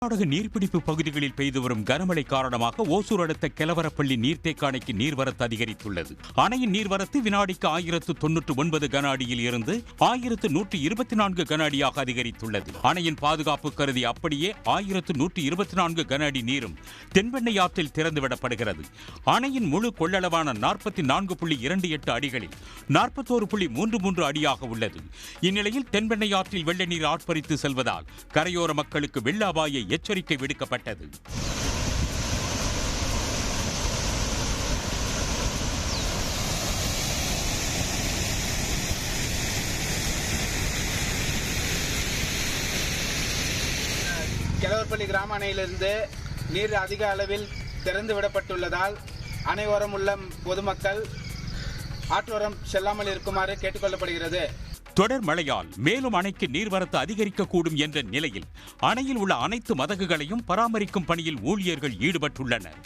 கர்நாடக நீர்பிடிப்பு பகுதிகளில் பெய்து வரும் கனமழை காரணமாக ஓசூர் அடுத்த கெலவரப்பள்ளி நீர்த்தேக்க அணைக்கு நீர்வரத்து அதிகரித்துள்ளது. அணையின் நீர்வரத்து வினாடிக்கு 1099 கன அடியில் இருந்து 1124 கன அடியாக அதிகரித்துள்ளது. அணையின் பாதுகாப்பு கருதி அப்படியே 1124 கன அடி நீரும் தென்பெண்ணை ஆற்றில் திறந்துவிடப்படுகிறது. அணையின் முழு கொள்ளளவான 44.28 அடிகளில் 41.33 அடியாக உள்ளது. இந்நிலையில் தென்பெண்ணை ஆற்றில் வெள்ள நீர் ஆட்பறித்து செல்வதால் கரையோர மக்களுக்கு வெள்ள அபாய எச்சரிக்கை விடுக்கப்பட்டது. கெலவரப்பள்ளி கிராம அணையிலிருந்து நீர் அதிக அளவில் திறந்து விடப்பட்டுள்ளதால் அணையோரம் உள்ள பொதுமக்கள் ஆற்றோரம் செல்லாமல் இருக்குமாறு கேட்டுக்கொள்ளப்படுகிறது. தொடர் மழையால் மேலும் அணைக்கு நீர்வரத்து அதிகரிக்கக்கூடும் என்ற நிலையில் அணையில் உள்ள அனைத்து மதகுகளையும் பராமரிக்கும் பணியில் ஊழியர்கள் ஈடுபட்டுள்ளனர்.